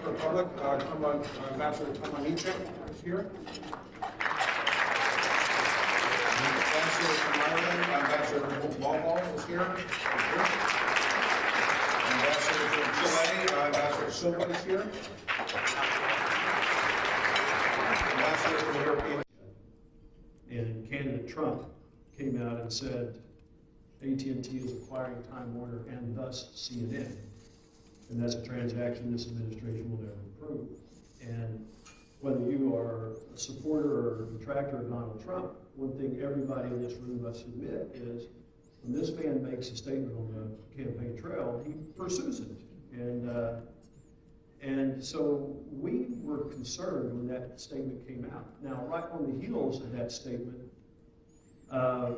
Czech Republic, Ambassador Tomanichek is here. Ambassador from Ireland, Ambassador Walpole is here. Ambassador from Chile, Ambassador Silva is here. Ambassador from the European. And candidate Trump came out and said AT&T is acquiring Time Warner and thus CNN. And that's a transaction this administration will never approve. And whether you are a supporter or a detractor of Donald Trump, one thing everybody in this room must admit is when this man makes a statement on the campaign trail, he pursues it. And so we were concerned when that statement came out. Now, right on the heels of that statement, a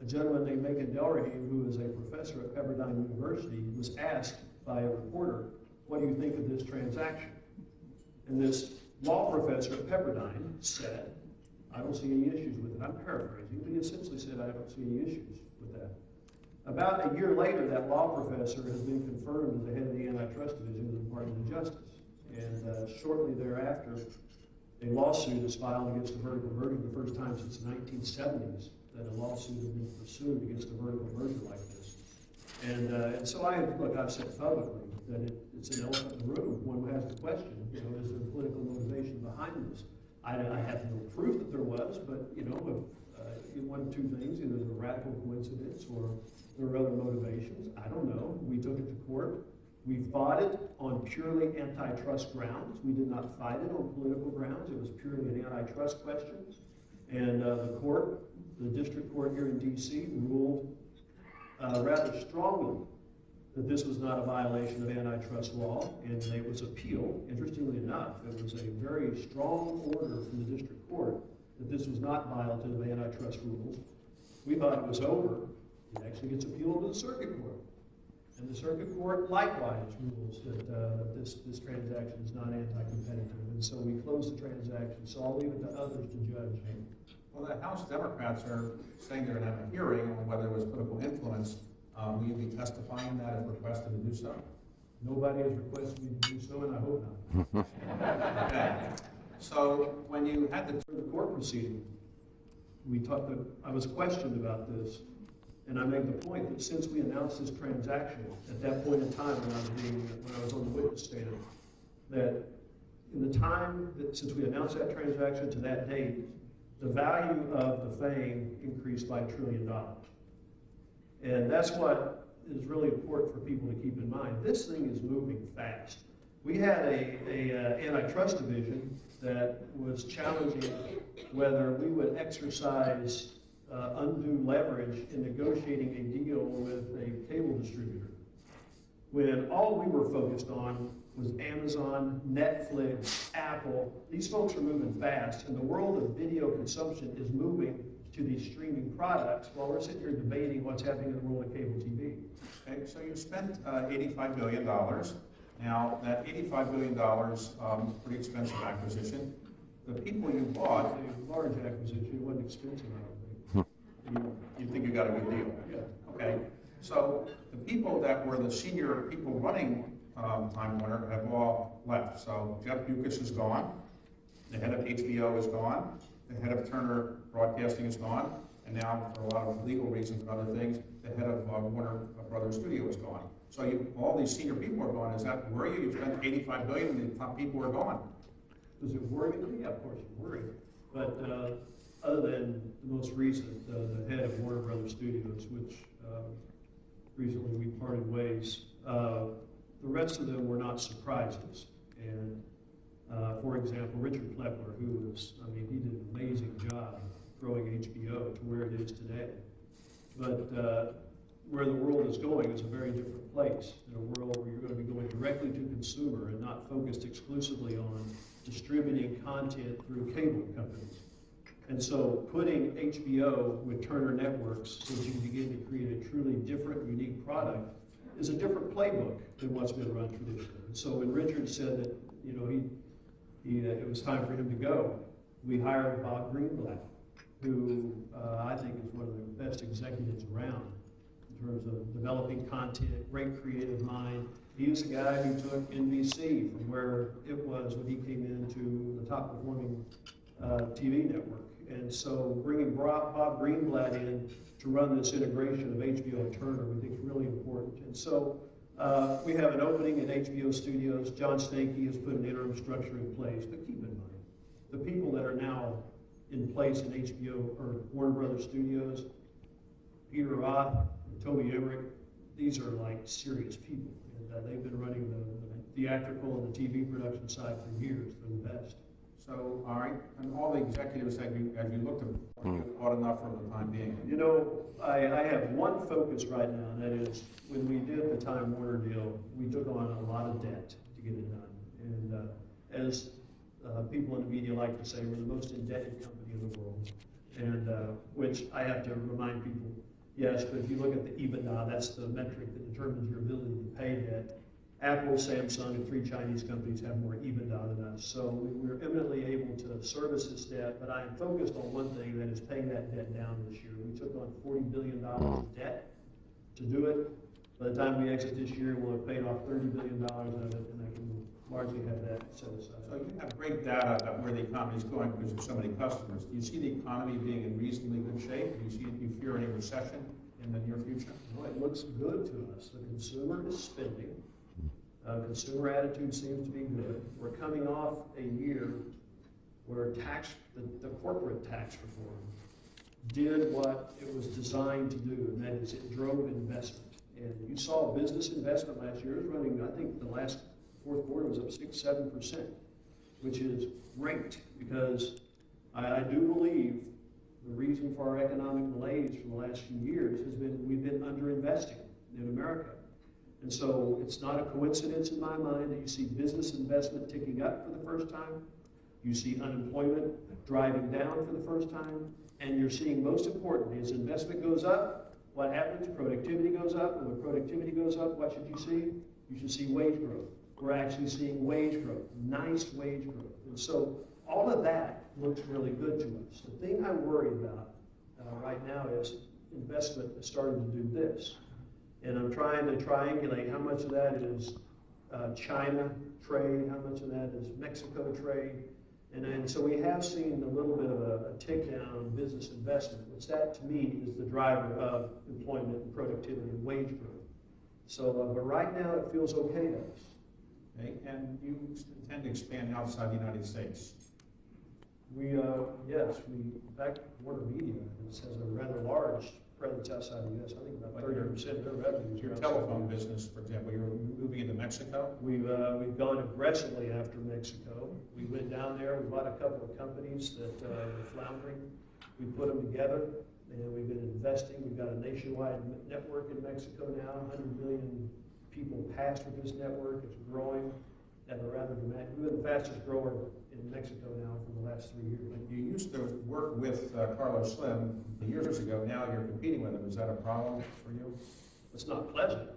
gentleman named Macon Delrahim, who is a professor at Pepperdine University, was asked by a reporter, what do you think of this transaction? And this law professor at Pepperdine said, I don't see any issues with it. I'm paraphrasing, but he essentially said, I don't see any issues with that. About a year later, that law professor has been confirmed as the head of the antitrust division of the Department of Justice. And shortly thereafter, a lawsuit is filed against a vertical merger, the first time since the 1970s that a lawsuit has been pursued against a vertical merger like this. And so I've said publicly that it's an elephant in the room. One has to question, is there political motivation behind this? I have no proof that there was, but one of two things: either there's a radical coincidence or there are other motivations. I don't know. We took it to court. We fought it on purely antitrust grounds. We did not fight it on political grounds. It was purely an antitrust question. And the district court here in D.C. ruled rather strongly that this was not a violation of antitrust law, and it was appealed. Interestingly enough, it was a very strong order from the district court that this was not violative of antitrust rules. We thought it was over. It actually gets appealed to the circuit court. And the circuit court likewise rules that this transaction is not anti-competitive. And so we closed the transaction. So I'll leave it to others to judge. Well, the House Democrats are saying they're going to have a hearing on whether there was political influence. Will you be testifying that if requested to do so? Nobody has requested me to do so, and I hope not. Okay. So when you had the court proceeding, I was questioned about this, and I made the point that since we announced this transaction, at that point in time when I was on the witness stand, that in the time that since we announced that transaction to that date, the value of the FANG increased by $1 trillion. And that's what is really important for people to keep in mind. This thing is moving fast. We had a antitrust division that was challenging whether we would exercise undue leverage in negotiating a deal with a cable distributor, when all we were focused on was Amazon, Netflix, Apple. These folks are moving fast, and the world of video consumption is moving to these streaming products while we're sitting here debating what's happening in the world of cable TV. Okay, so you spent $85 billion. Now, that $85 billion, pretty expensive acquisition. The people you bought, a large acquisition, it wasn't expensive, I don't think. You think you got a good deal? Yeah. Okay, so the people that were the senior people running Time Warner have all left. So Jeff Bewkes is gone, the head of HBO is gone, the head of Turner Broadcasting is gone, and now for a lot of legal reasons and other things, the head of Warner Brothers Studio is gone. So all these senior people are gone. Does that worry you? You spent $85 billion and the top people are gone. Does it worry me? Yeah, of course it worries. But other than the most recent, the head of Warner Brothers Studios, which recently we parted ways, the rest of them were not surprises. And for example, Richard Plepler, who was, he did an amazing job growing HBO to where it is today. But where the world is going is a very different place, in a world where you're going to be going directly to consumer and not focused exclusively on distributing content through cable companies. And so putting HBO with Turner Networks so that you can begin to create a truly different, unique product is a different playbook than what's been run traditionally. And so when Richard said that, it was time for him to go, we hired Bob Greenblatt, who I think is one of the best executives around in terms of developing content, great creative mind. He's a guy who took NBC from where it was when he came into the top performing TV network. And so bringing Bob Greenblatt in to run this integration of HBO and Turner, we think is really important. And so we have an opening at HBO Studios. John Stankey has put an interim structure in place, but keep in mind, the people that are now in place in HBO or Warner Brothers Studios, Peter Roth, and Toby Emmerich, these are like serious people. And they've been running the theatrical and the TV production side for years. They're the best. So, all right, and all the executives that you, as you looked at, you thought enough for the time being? You know, I have one focus right now, and that is when we did the Time Warner deal, we took on a lot of debt to get it done. And as people in the media like to say, we're the most indebted company in the world. And which I have to remind people, yes, but if you look at the EBITDA, that's the metric that determines your ability to pay debt. Apple, Samsung, and 3 Chinese companies have more EBITDA than us. So we're eminently able to service this debt, but I am focused on one thing, that is paying that debt down this year. We took on $40 billion of debt to do it. By the time we exit this year, we'll have paid off $30 billion of it, and I can largely have that set aside. So you have great data about where the economy is going because of so many customers. Do you see the economy being in reasonably good shape? Do you fear any recession in the near future? Well, it looks good to us. The consumer is spending. Consumer attitude seems to be good. We're coming off a year where the corporate tax reform did what it was designed to do, and that is it drove investment. And you saw business investment last year. It was running, I think the last fourth quarter was up 6-7%, which is great because I do believe the reason for our economic malaise for the last few years has been we've been underinvesting in America. And so it's not a coincidence in my mind that you see business investment ticking up for the first time, you see unemployment driving down for the first time, and you're seeing, most importantly, as investment goes up, what happens? Productivity goes up, and when productivity goes up, what should you see? You should see wage growth. We're actually seeing wage growth, nice wage growth. And so all of that looks really good to us. The thing I worry about right now is investment is starting to do this. And I'm trying to triangulate how much of that is China trade, how much of that is Mexico trade. And so we have seen a little bit of a tick down on business investment, which that to me is the driver of employment and productivity and wage growth. So, but right now it feels okay to us. Okay, and you intend to expand outside the United States? Yes, in fact, Warner Media has a rather large presence outside the U.S. I think about 30% of their revenues. Your telephone business, for example, you're moving into Mexico? We've gone aggressively after Mexico. We went down there, we bought a couple of companies that were floundering. We put them together, and we've been investing. We've got a nationwide network in Mexico now, 100 million people passed with this network. It's growing at a rather dramatic, we're the fastest grower in Mexico now for the last 3 years. You used to work with Carlos Slim years ago. Now you're competing with him. Is that a problem for you? It's not pleasant,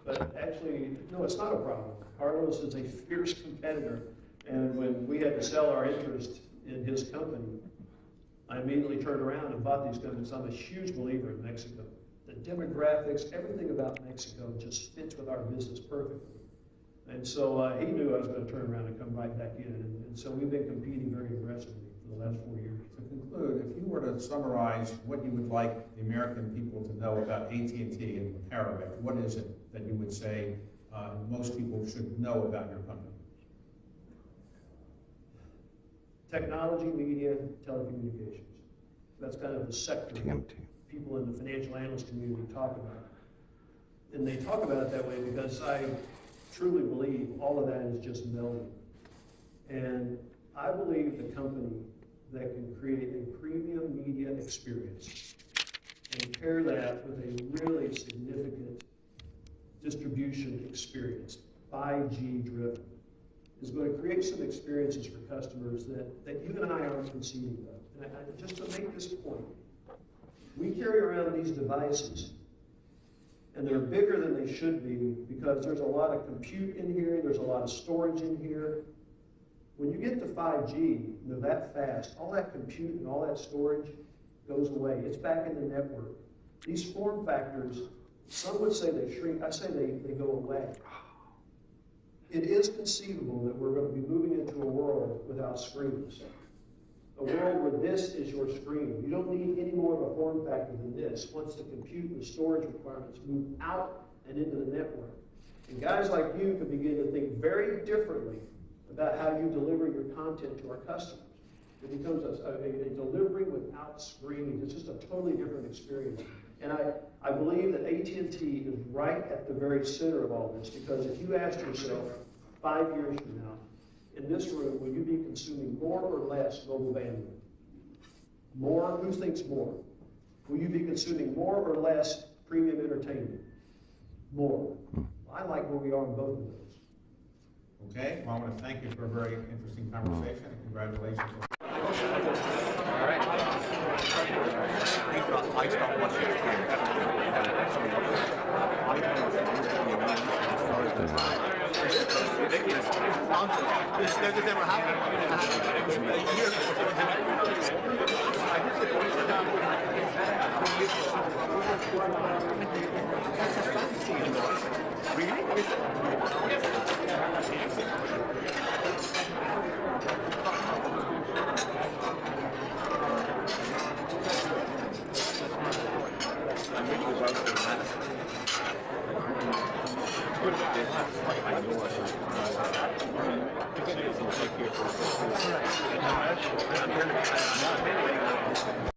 but actually, no, it's not a problem. Carlos is a fierce competitor, and when we had to sell our interest in his company, I immediately turned around and bought these companies. I'm a huge believer in Mexico. The demographics, everything about Mexico just fits with our business perfectly. And so he knew I was going to turn around and come right back in. And so we've been competing very aggressively for the last 4 years. To conclude, if you were to summarize what you would like the American people to know about AT&T in a paragraph, what is it that you would say most people should know about your company? Technology, media, telecommunications. That's kind of the sector that people in the financial analyst community talk about. And they talk about it that way because I truly believe all of that is just melding. And I believe the company that can create a premium media experience and pair that with a really significant distribution experience, 5G driven, is going to create some experiences for customers that you and I aren't conceiving of. And just to make this point, we carry around these devices and they're bigger than they should be because there's a lot of compute in here, there's a lot of storage in here. When you get to 5G, they're that fast, all that compute and all that storage goes away. It's back in the network. These form factors, some would say they shrink, I say they go away. It is conceivable that we're going to be moving into a world without screens. A world where this is your screen. You don't need any more of a form factor than this once the compute and storage requirements move out and into the network. And guys like you can begin to think very differently about how you deliver your content to our customers. It becomes a delivery without screens. It's just a totally different experience. And I believe that AT&T is right at the very center of all this, because if you ask yourself 5 years from now, in this room, will you be consuming more or less mobile bandwidth? More? Who thinks more? Will you be consuming more or less premium entertainment? More. I like where we are in both of those. Okay, well, I want to thank you for a very interesting conversation, and congratulations. All right. I stopped watching it. It's ridiculous. It's nonsense. This never happened. A year before I just said, really?